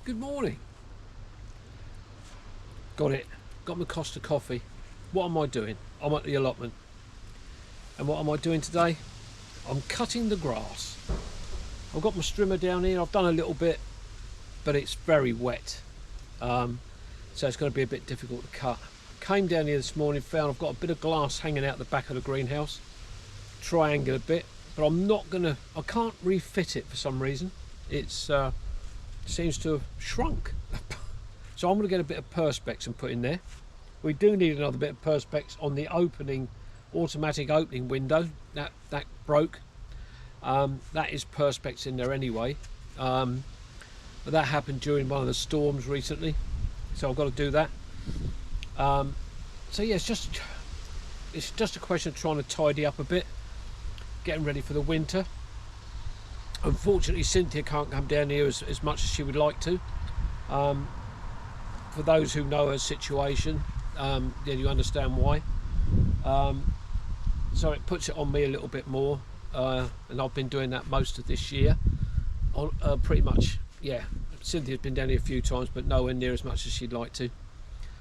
Good morning. Got it. Got my Costa coffee. What am I doing? I'm at the allotment. And what am I doing today? I'm cutting the grass. I've got my strimmer down here. I've done a little bit, but it's very wet. So it's going to be a bit difficult to cut. Came down here this morning, found I've got a bit of glass hanging out the back of the greenhouse. Triangular bit, but I can't refit it for some reason. It's seems to have shrunk. So I'm going to get a bit of perspex and put in there. We do need another bit of perspex on the automatic opening window. That broke. That is perspex in there anyway. But that happened during one of the storms recently, so I've got to do that. So yeah, it's just a question of trying to tidy up a bit, getting ready for the winter. Unfortunately, Cynthia can't come down here as much as she would like to. For those who know her situation, then you understand why. So it puts it on me a little bit more, and I've been doing that most of this year. Pretty much, yeah. Cynthia's been down here a few times, but nowhere near as much as she'd like to.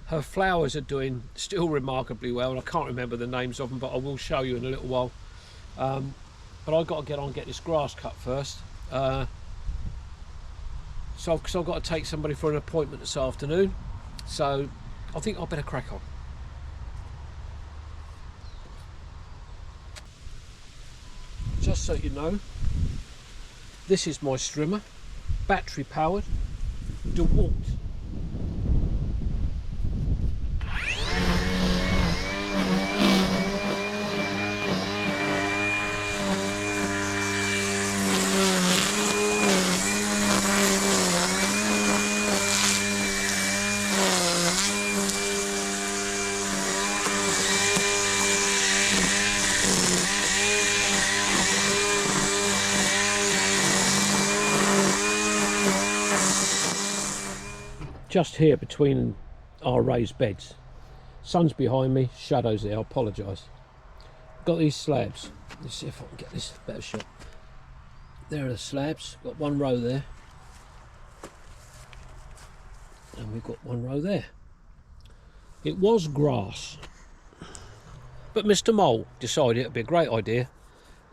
Her flowers are doing still remarkably well, and I can't remember the names of them, but I will show you in a little while. But I've got to get on and get this grass cut first. So because I've got to take somebody for an appointment this afternoon, so I think I better crack on. Just so you know, this is my strimmer, battery powered, DeWalt. Just here between our raised beds. Sun's behind me, shadows there, I apologise. Got these slabs. Let's see if I can get this better shot. There are the slabs, got one row there. And we've got one row there. It was grass, but Mr. Mole decided it would be a great idea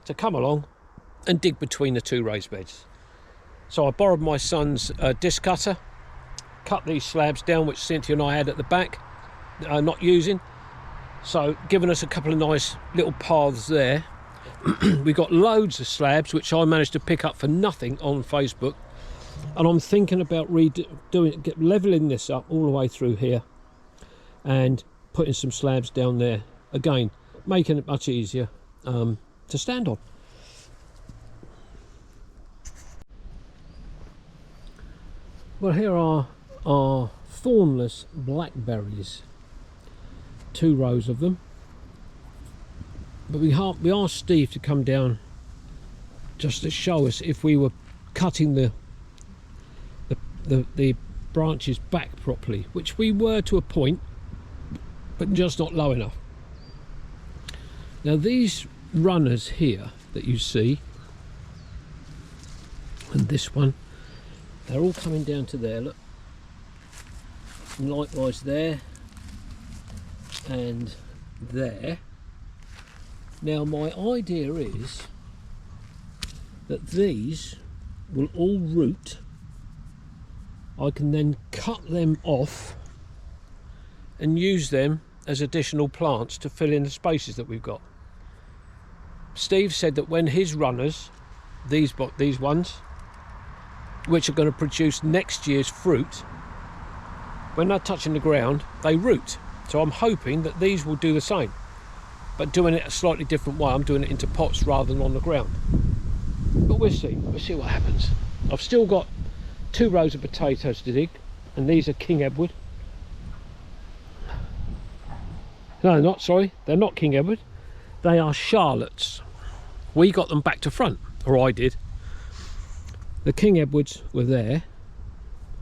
to come along and dig between the two raised beds. So I borrowed my son's disc cutter, cut these slabs down, which Cynthia and I had at the back, not using, so giving us a couple of nice little paths there. We got loads of slabs which I managed to pick up for nothing on Facebook, and I'm thinking about leveling this up all the way through here and putting some slabs down there again, making it much easier to stand on. Well, here are thornless blackberries, 2 rows of them, but we asked Steve to come down just to show us if we were cutting the branches back properly, which we were to a point, but just not low enough. Now these runners here that you see, and this one, they're all coming down to there, look. And likewise there and there. Now my idea is that these will all root. I can then cut them off and use them as additional plants to fill in the spaces that we've got. Steve said that when his runners, these ones, which are going to produce next year's fruit, when they're touching the ground, they root. So I'm hoping that these will do the same, but doing it a slightly different way. I'm doing it into pots rather than on the ground. But we'll see what happens. I've still got 2 rows of potatoes to dig, and these are King Edward. No, they're not King Edward. They are Charlottes. We got them back to front, or I did. The King Edwards were there,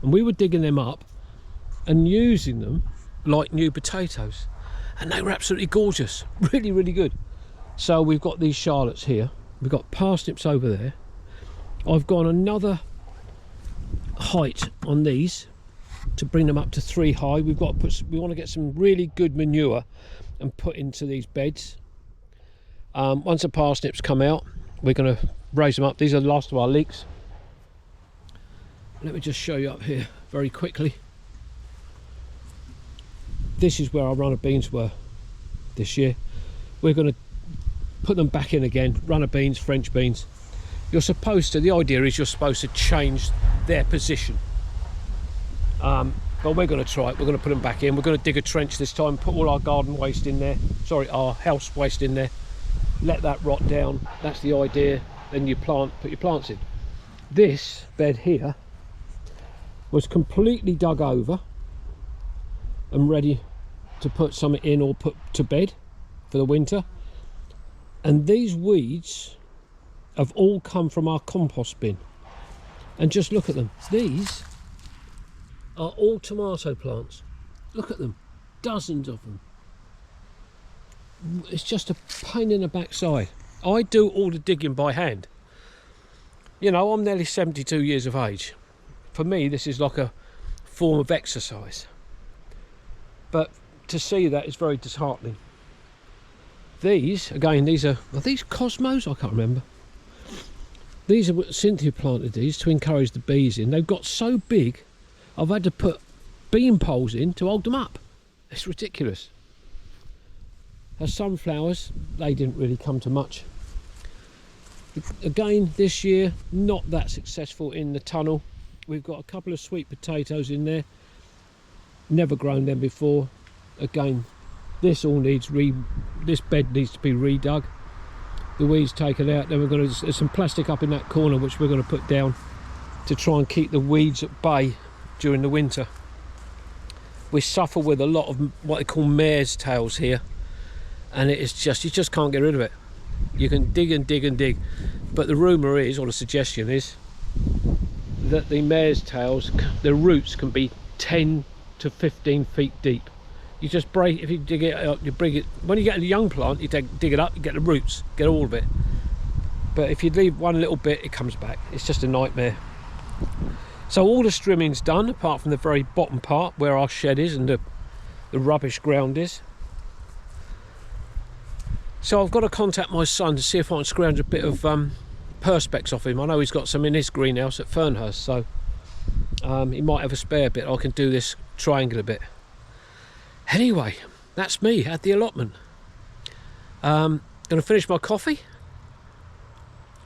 and we were digging them up and using them like new potatoes, and they were absolutely gorgeous, really, really good. So we've got these Charlottes here, we've got parsnips over there. I've got another height on these to bring them up to 3 high. We want to get some really good manure and put into these beds. Once the parsnips come out, we're going to raise them up. These are the last of our leeks. Let me just show you up here very quickly. This is where our runner beans were this year. We're going to put them back in again. Runner beans, French beans. The idea is you're supposed to change their position. But we're going to try it. We're going to put them back in. We're going to dig a trench this time, put all our garden waste in there. Sorry, our house waste in there. Let that rot down. That's the idea. Then you put your plants in. This bed here was completely dug over and ready to put something in or put to bed for the winter. And these weeds have all come from our compost bin. And just look at them. These are all tomato plants. Look at them, dozens of them. It's just a pain in the backside. I do all the digging by hand. You know, I'm nearly 72 years of age. For me, this is like a form of exercise. But to see that is very disheartening. These, again, are these Cosmos? I can't remember. These are what Cynthia planted these to encourage the bees in. They've got so big, I've had to put bean poles in to hold them up. It's ridiculous. Her sunflowers, they didn't really come to much. Again, this year, not that successful in the tunnel. We've got a couple of sweet potatoes in there. Never grown them before. Again, this bed needs to be redug. The weeds taken out. Then there's some plastic up in that corner which we're going to put down to try and keep the weeds at bay during the winter. We suffer with a lot of what they call mare's tails here, and it is just, you just can't get rid of it. You can dig and dig and dig, but the rumour is, or the suggestion is, that the mare's tails, the roots can be 10 to 15 feet deep. You just break, if you dig it up, you bring it, when you get a young plant, you dig it up, you get the roots, get all of it. But if you leave one little bit, it comes back. It's just a nightmare. So all the strimming's done, apart from the very bottom part where our shed is and the rubbish ground is. So I've got to contact my son to see if I can scrounge a bit of perspex off him. I know he's got some in his greenhouse at Fernhurst, so he might have a spare bit. I can do this triangular bit. Anyway, that's me at the allotment. Going to finish my coffee,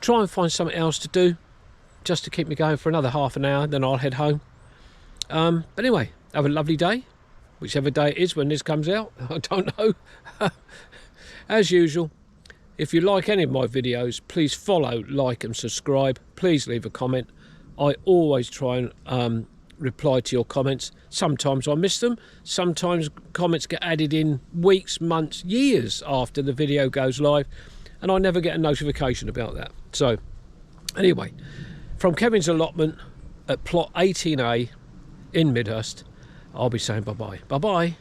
try and find something else to do just to keep me going for another half an hour, then I'll head home. But anyway, have a lovely day, whichever day it is when this comes out. I don't know. As usual, if you like any of my videos, please follow, like and subscribe. Please leave a comment. I always try and reply to your comments. Sometimes I miss them. Sometimes comments get added in weeks, months, years after the video goes live, and I never get a notification about that. So anyway, from Kevin's allotment at plot 18A in Midhurst, I'll be saying bye-bye. Bye-bye.